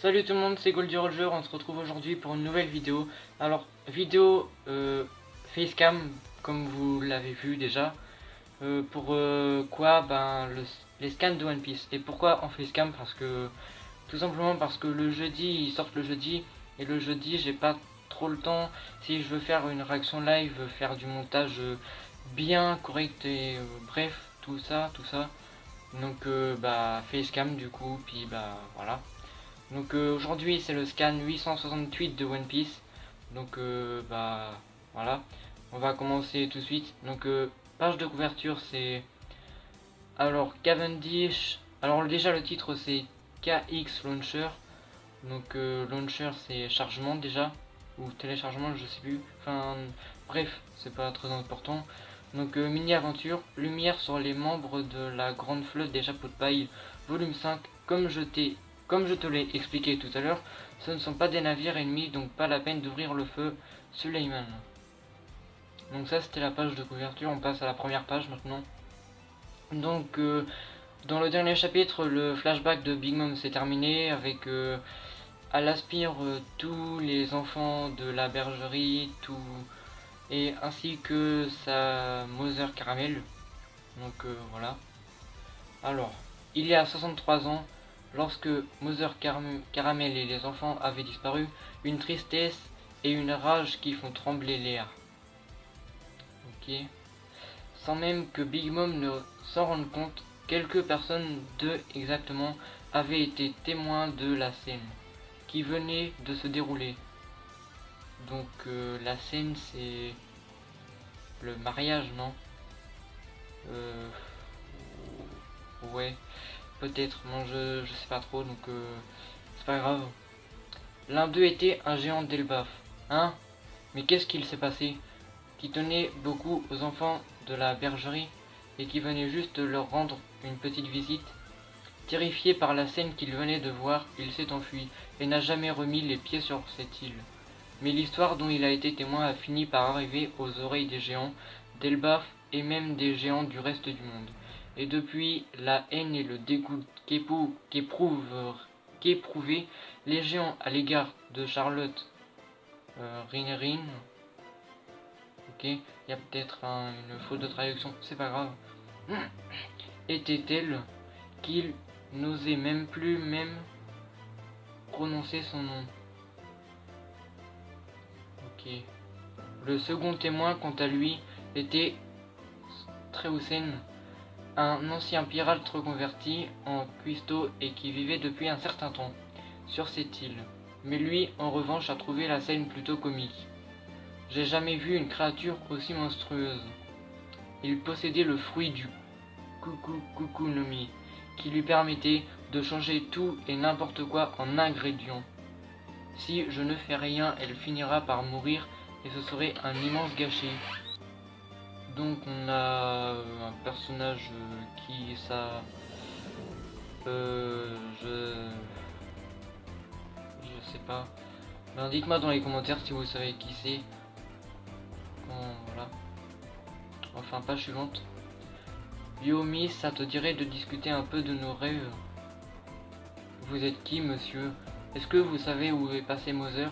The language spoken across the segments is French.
Salut tout le monde, c'est Goldie Roger, on se retrouve aujourd'hui pour une nouvelle vidéo. Alors, vidéo facecam, comme vous l'avez vu déjà. Pour quoi? Les scans de One Piece. Et pourquoi en facecam? Parce que, tout simplement parce que le jeudi, ils sortent le jeudi. Et le jeudi, j'ai pas trop le temps. Si je veux faire une réaction live, faire du montage bien correct et bref, tout ça. Donc, facecam du coup, puis voilà. Donc aujourd'hui c'est le scan 868 de One Piece. Donc voilà. On va commencer tout de suite. Donc page de couverture c'est alors Cavendish. Alors déjà le titre c'est KX Launcher. Donc launcher c'est chargement déjà ou téléchargement, je sais plus. Enfin bref, c'est pas très important. Donc mini aventure, lumière sur les membres de la grande flotte des chapeaux de paille, volume 5. Comme je te l'ai expliqué tout à l'heure, ce ne sont pas des navires ennemis, donc pas la peine d'ouvrir le feu. Suleiman. Donc ça c'était la page de couverture, on passe à la première page maintenant. Donc dans le dernier chapitre, le flashback de Big Mom s'est terminé avec elle aspire tous les enfants de la bergerie, et ainsi que sa Mother Caramel. Donc voilà. Alors, il y a 63 ans, lorsque Caramel et les enfants avaient disparu, une tristesse et une rage qui font trembler l'air. Ok. Sans même que Big Mom ne s'en rende compte, quelques personnes, deux exactement, avaient été témoins de la scène qui venait de se dérouler. Donc la scène c'est le mariage, non? Ouais, peut-être, non je sais pas trop, donc c'est pas grave. L'un d'eux était un géant d'Elbaf. Hein? Mais qu'est-ce qu'il s'est passé? Qui tenait beaucoup aux enfants de la bergerie et qui venait juste leur rendre une petite visite. Terrifié par la scène qu'il venait de voir, il s'est enfui et n'a jamais remis les pieds sur cette île. Mais l'histoire dont il a été témoin a fini par arriver aux oreilles des géants, d'Elbaf et même des géants du reste du monde. Et depuis, la haine et le dégoût qu'éprouvaient les géants à l'égard de Charlotte Rinnerin, ok, il y a peut-être une faute de traduction, c'est pas grave, était telle qu'il n'osait même plus prononcer son nom. Ok. Le second témoin, quant à lui, était Treusen, un ancien pirate reconverti en cuistot et qui vivait depuis un certain temps sur cette île. Mais lui, en revanche, a trouvé la scène plutôt comique. J'ai jamais vu une créature aussi monstrueuse. Il possédait le fruit du Kuku no Mi, qui lui permettait de changer tout et n'importe quoi en ingrédients. Si je ne fais rien, elle finira par mourir et ce serait un immense gâchis. Donc on a un personnage qui ça je sais pas. Ben, dites-moi dans les commentaires si vous savez qui c'est. Voilà. Enfin page suivante. Yomi, ça te dirait de discuter un peu de nos rêves? Vous êtes qui, monsieur? Est-ce que vous savez où est passé Mother?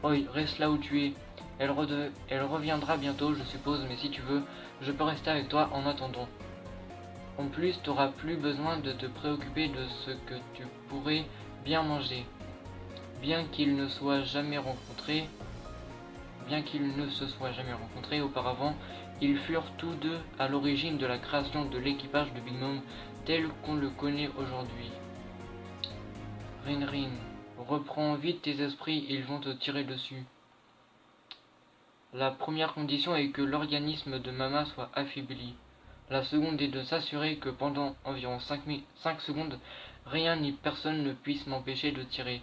Oh, reste là où tu es. Elle reviendra bientôt, je suppose, mais si tu veux, je peux rester avec toi en attendant. En plus, t'auras plus besoin de te préoccuper de ce que tu pourrais bien manger. Bien qu'ils ne se soient jamais rencontrés auparavant, ils furent tous deux à l'origine de la création de l'équipage de Big Mom tel qu'on le connaît aujourd'hui. Rin, reprends vite tes esprits, ils vont te tirer dessus. La première condition est que l'organisme de Mama soit affaibli. La seconde est de s'assurer que pendant environ 5 secondes, rien ni personne ne puisse m'empêcher de tirer.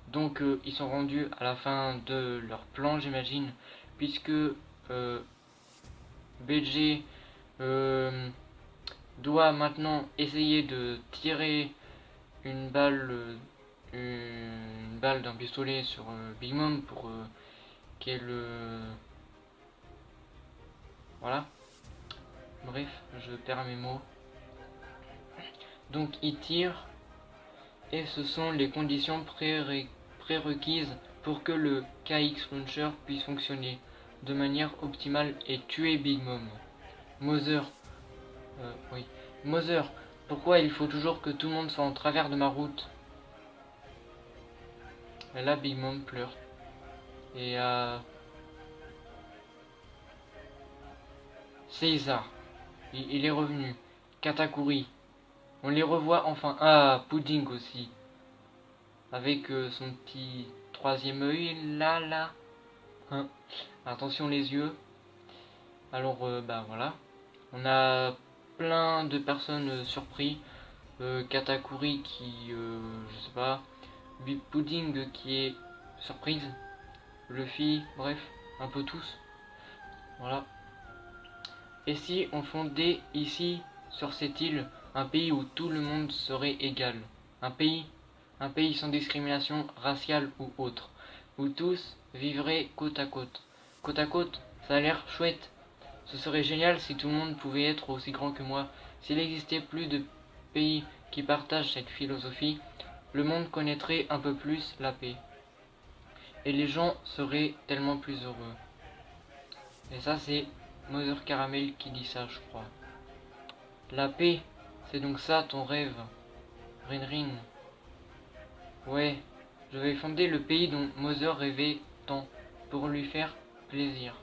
Donc ils sont rendus à la fin de leur plan, j'imagine, puisque BG doit maintenant essayer de tirer une balle d'un pistolet sur Big Mom pour qu'elle voilà. Bref, je perds mes mots. Donc il tire Et ce sont les conditions prérequises pour que le KX Launcher puisse fonctionner de manière optimale et tuer Big Mom. Mother, oui. Mother, pourquoi il faut toujours que tout le monde soit en travers de ma route? Et là, Big Mom pleure. Et César, il est revenu. Katakuri, on les revoit enfin. Ah, Pudding aussi. Avec son petit troisième œil, là. Hein. Attention les yeux. Alors, bah voilà. On a plein de personnes surpris. Katakuri qui, je sais pas. Pudding qui est surprise. Luffy, bref, un peu tous. Voilà. Et si on fondait ici, sur cette île, un pays où tout le monde serait égal? Un pays sans discrimination raciale ou autre, où tous vivraient côte à côte. Côte à côte, ça a l'air chouette. Ce serait génial si tout le monde pouvait être aussi grand que moi. S'il existait plus de pays qui partagent cette philosophie, le monde connaîtrait un peu plus la paix. Et les gens seraient tellement plus heureux. Et ça, c'est Mother Caramel qui dit ça, je crois. La paix, c'est donc ça ton rêve, Rin. Ouais, je vais fonder le pays dont Mother rêvait tant, pour lui faire plaisir.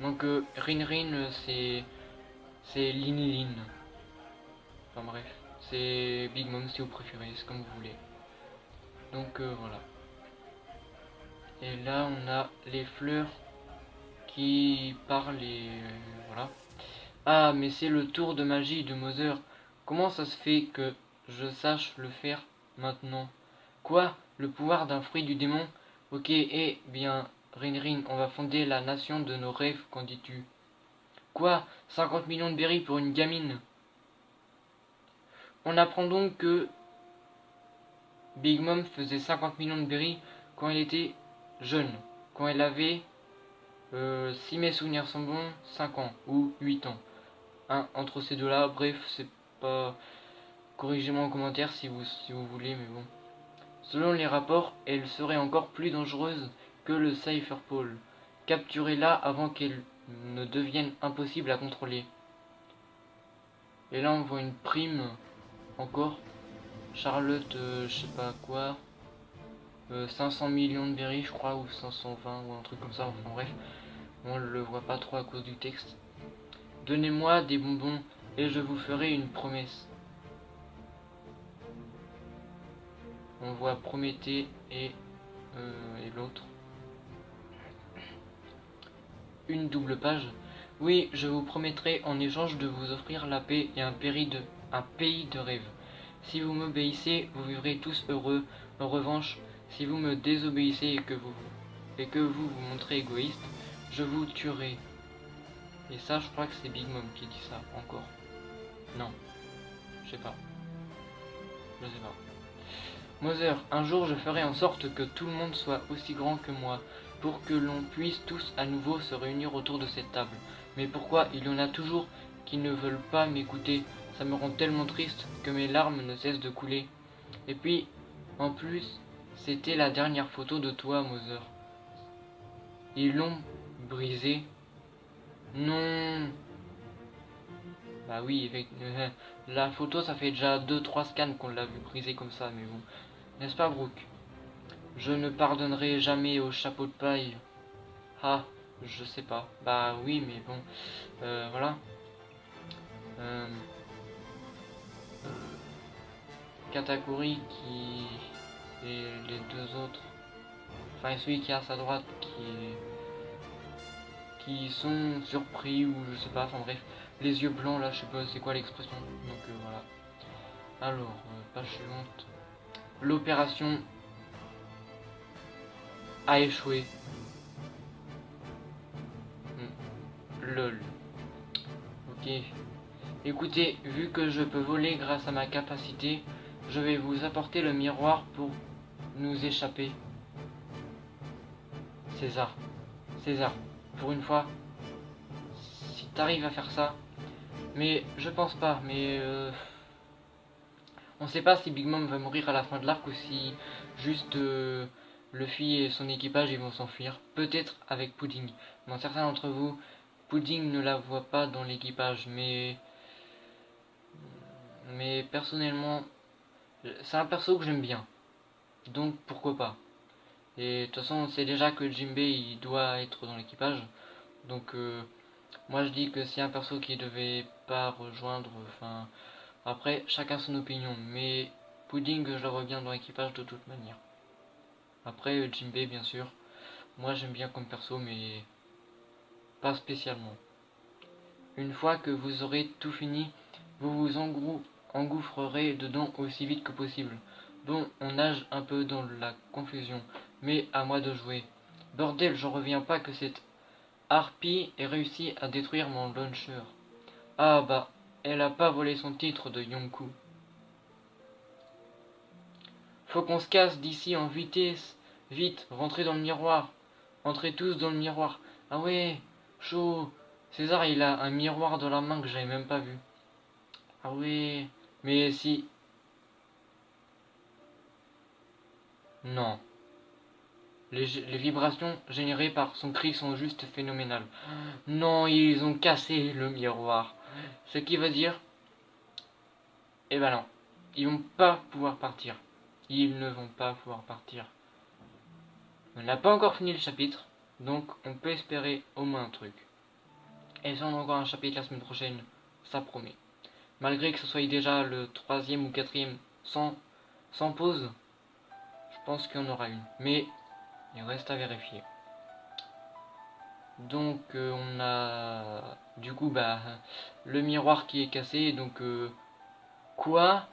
Donc Rin, c'est Lin. Enfin bref, c'est Big Mom si vous préférez, c'est comme vous voulez. Donc voilà. Et là on a les fleurs qui parlent et voilà. Ah mais c'est le tour de magie de Mother. Comment ça se fait que je sache le faire maintenant? Quoi? Le pouvoir d'un fruit du démon? Ok, eh bien, Rin, on va fonder la nation de nos rêves, qu'en dis-tu? Quoi? 50 millions de berries pour une gamine? On apprend donc que Big Mom faisait 50 millions de berries quand elle était jeune, quand elle avait, si mes souvenirs sont bons, 5 ans ou 8 ans. Entre ces deux-là, bref, c'est pas... Corrigez-moi en commentaire si vous voulez, mais bon. Selon les rapports, elle serait encore plus dangereuse que le Cypher Pole. Capturez-la avant qu'elle ne devienne impossible à contrôler. Et là on voit une prime encore. Charlotte, je sais pas quoi. 500 millions de berries je crois, ou 520 ou un truc comme ça, enfin bref. On le voit pas trop à cause du texte. Donnez-moi des bonbons et je vous ferai une promesse. On voit Prométhée et l'autre. Une double page. Oui, je vous promettrai en échange de vous offrir la paix et un pays de rêve. Si vous m'obéissez, vous vivrez tous heureux. En revanche, si vous me désobéissez et que vous vous montrez égoïste, je vous tuerai. Et ça, je crois que c'est Big Mom qui dit ça, encore. Non, je sais pas. Je sais pas. Mother, un jour je ferai en sorte que tout le monde soit aussi grand que moi, pour que l'on puisse tous à nouveau se réunir autour de cette table. Mais pourquoi il y en a toujours qui ne veulent pas m'écouter? Ça me rend tellement triste que mes larmes ne cessent de couler. Et puis, en plus, c'était la dernière photo de toi, Mother. Ils l'ont brisée. Non. Bah oui, avec, la photo ça fait déjà 2-3 scans qu'on l'a vu brisée comme ça, mais bon. N'est-ce pas, Brooke? Je ne pardonnerai jamais au chapeau de paille. Ah, je sais pas. Bah oui, mais bon. Voilà. Katakuri qui... Et les deux autres. Enfin, celui qui est à sa droite qui sont surpris ou je sais pas. Enfin bref. Les yeux blancs là, je sais pas c'est quoi l'expression. Donc voilà. Alors, page suivante. L'opération a échoué. Lol. Ok. Écoutez, vu que je peux voler grâce à ma capacité, je vais vous apporter le miroir pour nous échapper. César. César, pour une fois, si t'arrives à faire ça, mais je pense pas, mais On sait pas si Big Mom va mourir à la fin de l'arc ou si juste Luffy et son équipage ils vont s'enfuir. Peut-être avec Pudding. Dans certains d'entre vous, Pudding ne la voit pas dans l'équipage, mais personnellement, c'est un perso que j'aime bien. Donc pourquoi pas. Et de toute façon, on sait déjà que Jinbei il doit être dans l'équipage. Donc moi je dis que c'est un perso qui devait pas rejoindre. Enfin, après chacun son opinion. Mais Pudding, je le vois bien dans l'équipage de toute manière. Après Jinbei bien sûr. Moi j'aime bien comme perso, mais pas spécialement. Une fois que vous aurez tout fini, vous vous engouffrerez dedans aussi vite que possible. Bon, on nage un peu dans la confusion, mais à moi de jouer. Bordel, j'en reviens pas que cette harpie ait réussi à détruire mon launcher. Ah bah, elle a pas volé son titre de Yonkou. Faut qu'on se casse d'ici en vitesse. Vite, rentrez dans le miroir. Entrez tous dans le miroir. Ah ouais, chaud. César, il a un miroir dans la main que j'avais même pas vu. Ah ouais, mais si... Non. Les vibrations générées par son cri sont juste phénoménales. Non, ils ont cassé le miroir. Ce qui veut dire... Eh ben non. Ils vont pas pouvoir partir. Ils ne vont pas pouvoir partir. On n'a pas encore fini le chapitre, donc on peut espérer au moins un truc. Et si on a encore un chapitre la semaine prochaine, ça promet. Malgré que ce soit déjà le troisième ou quatrième sans pause, je pense qu'il y en aura une. Mais il reste à vérifier. Donc on a du coup le miroir qui est cassé. Donc quoi?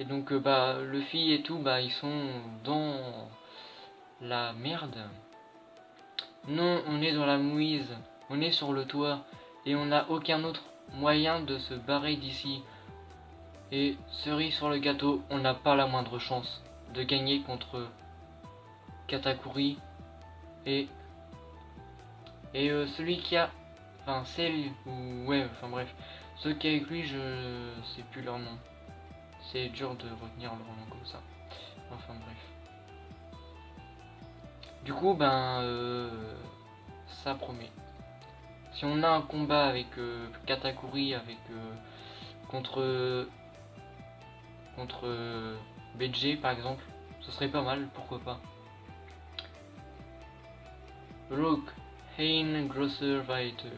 Et donc Luffy et tout ils sont dans la merde. Non, on est dans la mouise. On est sur le toit et on n'a aucun autre moyen de se barrer d'ici. Et cerise sur le gâteau, on n'a pas la moindre chance de gagner contre Katakuri et celui qui a, enfin celle ou ouais, enfin bref, ceux qui avec lui, je sais plus leur nom. C'est dur de retenir leur nom comme ça. Enfin bref. Du coup ça promet. Si on a un combat avec Katakuri, avec contre BG par exemple, ce serait pas mal, pourquoi pas. Look, Hein Grosser Weiter.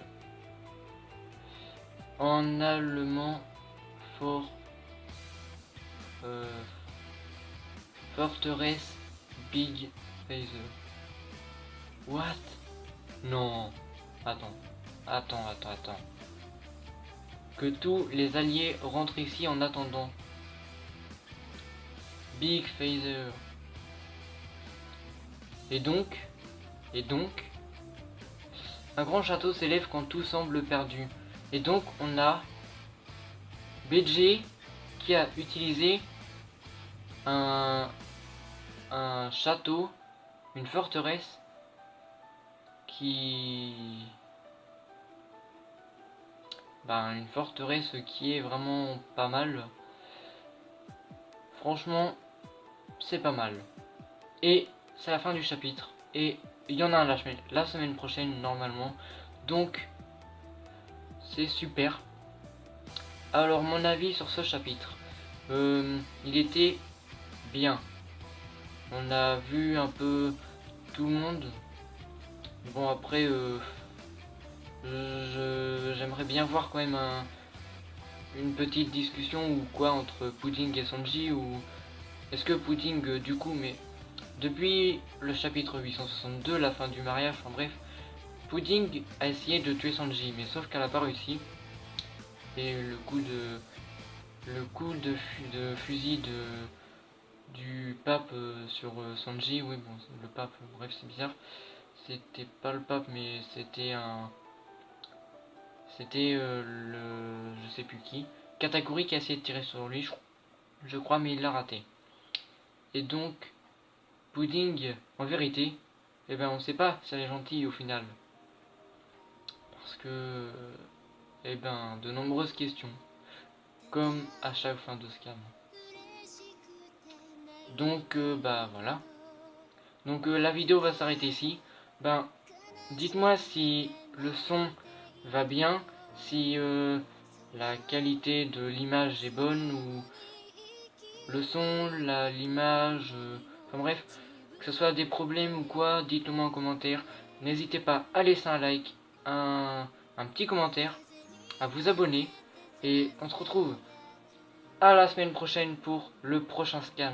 En allemand, forteresse Big Phaser. What? Non. Attends. Que tous les alliés rentrent ici en attendant. Big Phaser. Et donc, un grand château s'élève quand tout semble perdu. Et donc, on a BG qui a utilisé un château, une forteresse une forteresse qui est vraiment pas mal. Franchement, c'est pas mal. Et c'est la fin du chapitre. Et il y en a un la semaine prochaine normalement. Donc, c'est super. Alors, mon avis sur ce chapitre. Il était bien. On a vu un peu tout le monde. Bon, après, j'aimerais bien voir quand même une petite discussion ou quoi entre Pudding et Sanji. Ou est-ce que Pudding, du coup, mais depuis le chapitre 862, la fin du mariage, enfin bref, Pudding a essayé de tuer Sanji, mais sauf qu'elle a pas réussi. Et le coup de fusil du pape sur Sanji, oui bon, le pape, bref c'est bizarre. C'était pas le pape, mais c'était je sais plus qui. Katakuri qui a essayé de tirer sur lui, je crois, mais il l'a raté. Et donc, Pudding, en vérité, on sait pas si elle est gentille au final. Parce que, de nombreuses questions. Comme à chaque fin de scam. Donc bah voilà. Donc la vidéo va s'arrêter ici. Ben dites-moi si le son va bien, si la qualité de l'image est bonne ou le son, l'image, enfin bref, que ce soit des problèmes ou quoi, dites-le moi en commentaire. N'hésitez pas à laisser un like, un petit commentaire, à vous abonner et on se retrouve à la semaine prochaine pour le prochain scan.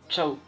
Ciao.